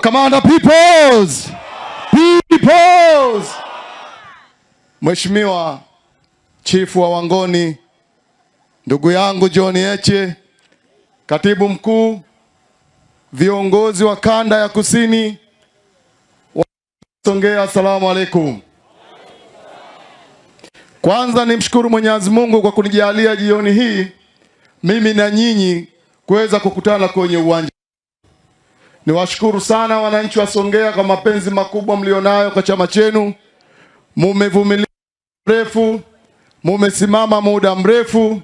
Kamanda Peoples. Mheshimiwa Chifu wa Wangoni, ndugu yangu John Heche, Katibu Mkuu, viongozi wa kanda ya Kusini Songea, asalamu alaykum. Kwanza nimshukuru Mwenyezi Mungu kwa kunijalia jioni hii mimi na nyinyi kuweza kukutana kwenye uwanja. Niwashukuru sana wananchi wa Songea kwa mapenzi makubwa mlionayo kwa chama chenu. Mumevumilia mrefu, mumesimama muda mrefu,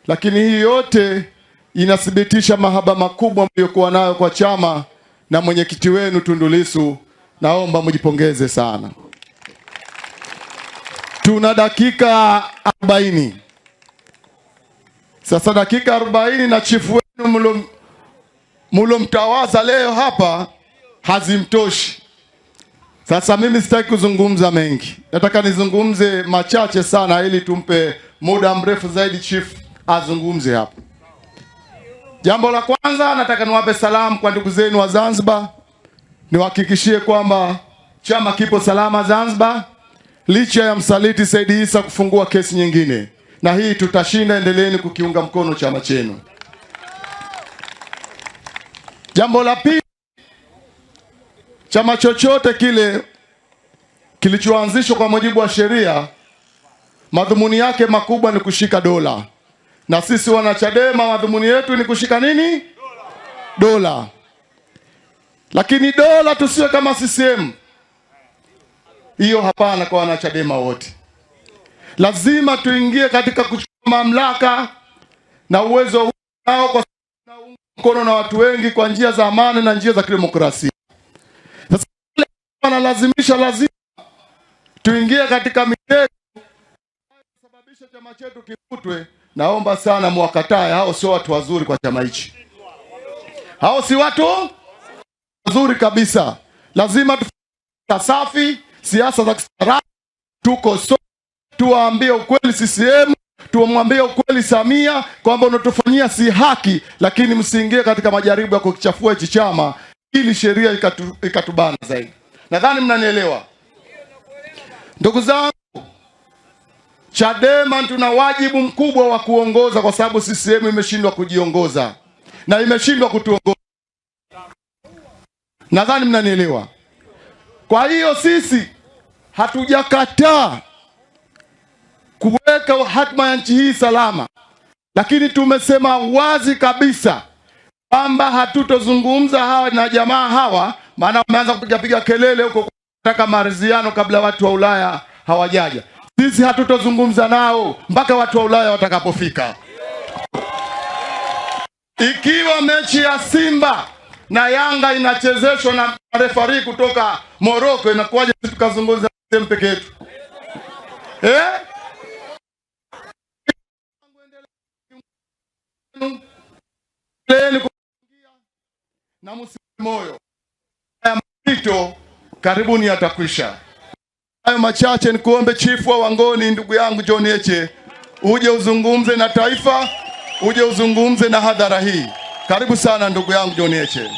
lakini hii yote inathibitisha mahaba makubwa mliokuwa nayo kwa chama na mwenyekiti wenu Tundu Lissu. Naomba mjipongeze sana. Tuna dakika 40. Sasa dakika 40 na chifu wenu mlomtawaza leo hapa hazimtoshi. Sasa mimi sitaki kuzungumza mengi. Nataka nizungumze machache sana ili tumpe muda mrefu zaidi chief azungumze hapa. Jambo la kwanza, nataka niwape salamu kwa ndugu zenu wa Zanzibar. Niwahakikishie kwamba chama kipo salama Zanzibar, licha ya msaliti Said Issa kufungua kesi nyingine. Na hii tutashinda, endeleeni kukiunga mkono chama chenu. Jambo la pili, chama chochote kile kilichoanzishwa kwa mujibu wa sheria, madhumuni yake makubwa ni kushika dola. Na sisi wanachadema madhumuni yetu ni kushika nini? Dola. Lakini dola tusiwe kama CCM. Hiyo hapana kwa wanachadema wote. Lazima tuingie katika kuchukua mamlaka na uwezo nao kwa mkono na watu wengi kwa njia za amani na njia za kidemokrasia. Sasa lazima tuingie katika mitego kusababisha chama chetu kifutwe. Naomba sana muwakatae, hao sio watu wazuri kwa chama hichi. Hao si watu wazuri kabisa. Lazima tusafi siasa za kistaarabu, tuko tuwaambie ukweli CCM, tuwamwambie ukweli Samia kwamba unatufanyia si haki, lakini msiingie katika majaribu ya kukichafua hichi chama ili sheria ikatubana zaidi. Nadhani mnanielewa. Ndugu zangu, Chadema tuna wajibu mkubwa wa kuongoza kwa sababu CCM imeshindwa kujiongoza na imeshindwa kutuongoza. Nadhani mnanielewa. Kwa hiyo sisi hatujakataa kuweka hatima ya nchi hii salama, lakini tumesema wazi kabisa kwamba hatutozungumza hawa na jamaa hawa, maana wameanza kupiga kelele huko kutaka maridhiano kabla watu wa Ulaya hawajaja. Sisi hatutozungumza nao mpaka watu wa Ulaya watakapofika. Ikiwa mechi ya Simba na Yanga inachezeshwa na refari kutoka Morocco, inakuwaje sisi tukazungumza peke yetu? Na msife moyo. Haya mapito karibuni yatakwisha. Hayo machache ni kuombe chifu wa Wangoni ndugu yangu John Heche, uje uzungumze na taifa, uje uzungumze na hadhara hii. Karibu sana ndugu yangu John Heche.